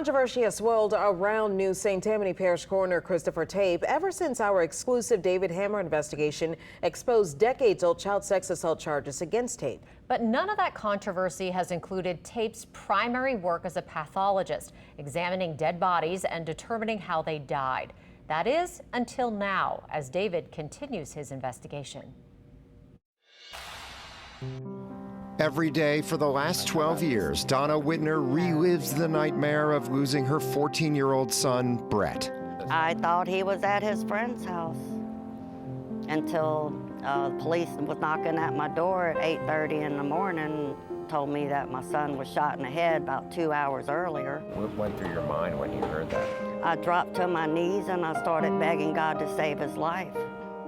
Controversy has swirled around new St. Tammany Parish Coroner Christopher Tape ever since our exclusive David Hammer investigation exposed decades-old child sex assault charges against Tape. But none of that controversy has included Tape's primary work as a pathologist, examining dead bodies and determining how they died. That is, until now, as David continues his investigation. Every day for the last 12 years, Donna Whitner relives the nightmare of losing her 14-year-old son, Brett. I thought he was at his friend's house until the police was knocking at my door at 8:30 in the morning, told me that my son was shot in the head about 2 hours earlier. What went through your mind when you heard that? I dropped to my knees and I started begging God to save his life.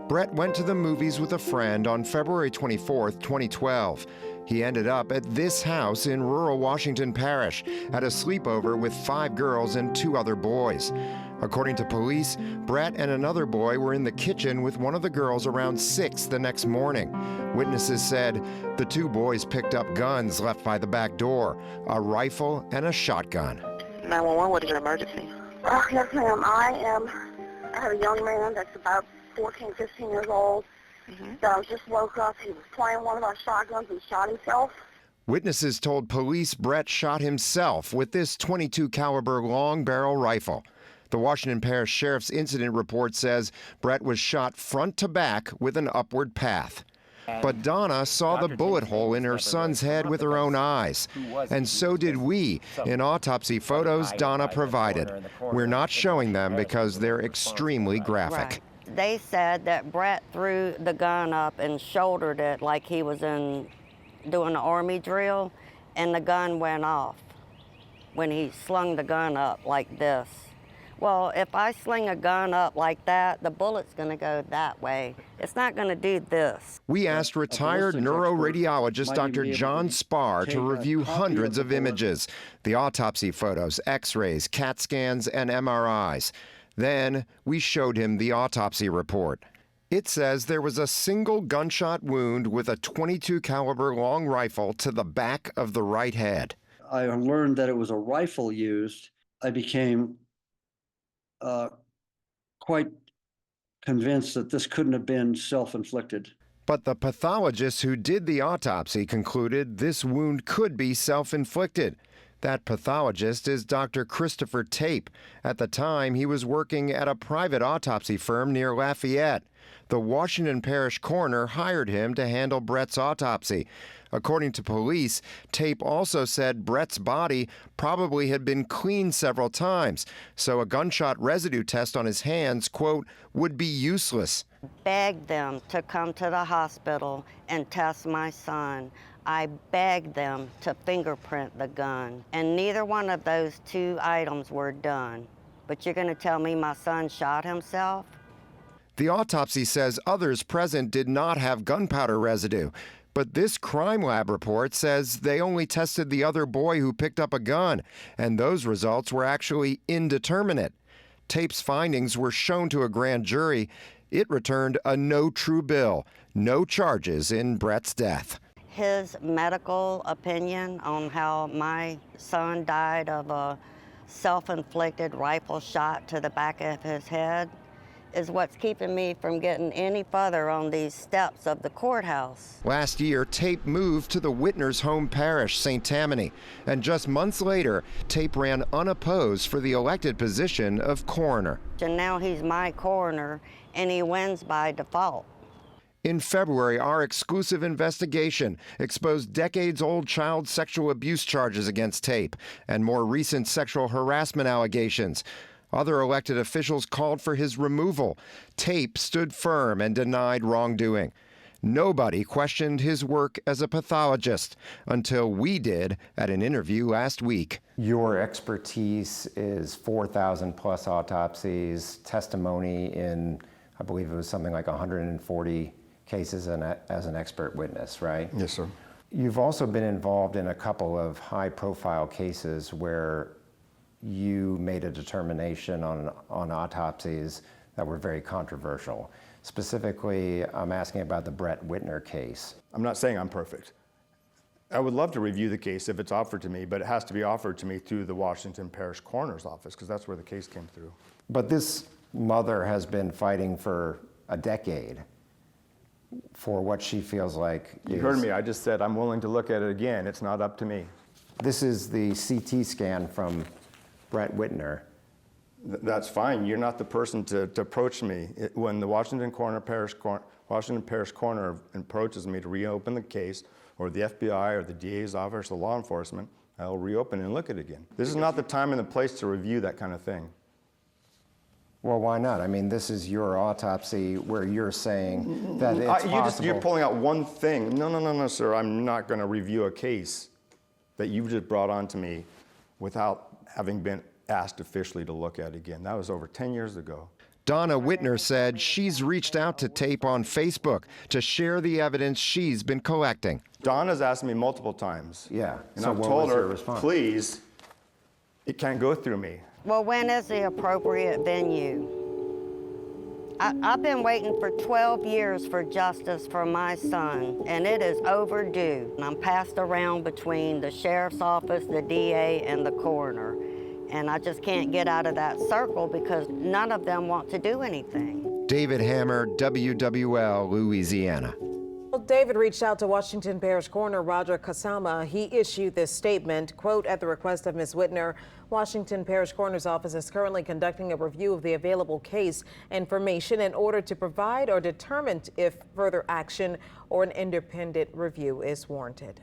Brett went to the movies with a friend on February 24th, 2012. He ended up at this house in rural Washington Parish at a sleepover with 5 girls and 2 other boys. According to police, Brett and another boy were in the kitchen with one of the girls around 6 the next morning. Witnesses said the 2 boys picked up guns left by the back door, a rifle and a shotgun. 911, what is your emergency? Yes, ma'am. I have a young man that's about 14, 15 years old. That just woke up. He was playing one of our shotguns and shot himself. Witnesses told police Brett shot himself with this .22 caliber long barrel rifle. The Washington Parish Sheriff's incident report says Brett was shot front to back with an upward path. But Donna saw the bullet hole in her son's head with her own eyes, and so did we in autopsy photos Donna provided. We're not showing them because they're extremely graphic. Right. They said that Brett threw the gun up and shouldered it like he was doing an army drill, and the gun went off when he slung the gun up like this. Well, if I sling a gun up like that, the bullet's going to go that way. It's not going to do this. We asked retired neuroradiologist Dr. John Spar to review hundreds of images, the autopsy photos, x-rays, CAT scans, and MRIs. Then we showed him the autopsy report. It says there was a single gunshot wound with a .22 caliber long rifle to the back of the right head. I learned that it was a rifle used. I became quite convinced that this couldn't have been self-inflicted. But the pathologist who did the autopsy concluded this wound could be self-inflicted. That pathologist is Dr. Christopher Tape. At the time, he was working at a private autopsy firm near Lafayette. The Washington Parish coroner hired him to handle Brett's autopsy. According to police, Tape also said Brett's body probably had been cleaned several times, so a gunshot residue test on his hands, quote, would be useless. Begged them to come to the hospital and test my son. I begged them to fingerprint the gun, and neither one of those 2 items were done. But you're going to tell me my son shot himself? The autopsy says others present did not have gunpowder residue, but this crime lab report says they only tested the other boy who picked up a gun, and those results were actually indeterminate. Tape's findings were shown to a grand jury. It returned a no true bill, no charges in Brett's death. His medical opinion on how my son died of a self-inflicted rifle shot to the back of his head is what's keeping me from getting any further on these steps of the courthouse. Last year, Tape moved to the Whitner's home parish, St. Tammany, and just months later, Tape ran unopposed for the elected position of coroner. And now he's my coroner, and he wins by default. In February, our exclusive investigation exposed decades-old child sexual abuse charges against Tape and more recent sexual harassment allegations. Other elected officials called for his removal. Tape stood firm and denied wrongdoing. Nobody questioned his work as a pathologist until we did at an interview last week. Your expertise is 4,000 plus autopsies, testimony in, I believe it was something like 140 cases as an expert witness, right? Yes, sir. You've also been involved in a couple of high-profile cases where you made a determination on autopsies that were very controversial. Specifically, I'm asking about the Brett Whitner case. I'm not saying I'm perfect. I would love to review the case if it's offered to me, but it has to be offered to me through the Washington Parish Coroner's office, because that's where the case came through. But this mother has been fighting for a decade for what she feels like You heard me, I just said I'm willing to look at it again. It's not up to me. This is the CT scan from Brent Whitner. That's fine. You're not the person to approach me. When the Washington Parish Coroner approaches me to reopen the case, or the FBI or the DA's office or law enforcement, I'll reopen and look at it again. This is not the time and the place to review that kind of thing. Well, why not? I mean, this is your autopsy where you're saying that it's possible. You're pulling out one thing. No, sir. I'm not going to review a case that you just brought on to me without having been asked officially to look at it again. That was over 10 years ago. Donna Whitner said she's reached out to TAPE on Facebook to share the evidence she's been collecting. Donna's asked me multiple times. Yeah. And So I've what told was your her, response? please, it can't go through me. Well, when is the appropriate venue? I've been waiting for 12 years for justice for my son, and it is overdue. I'm passed around between the sheriff's office, the DA, and the coroner. And I just can't get out of that circle because none of them want to do anything. David Hammer, WWL, Louisiana. Well, David reached out to Washington Parish Coroner Roger Kasama. He issued this statement, quote, at the request of Ms. Whitner, Washington Parish Coroner's Office is currently conducting a review of the available case information in order to provide or determine if further action or an independent review is warranted.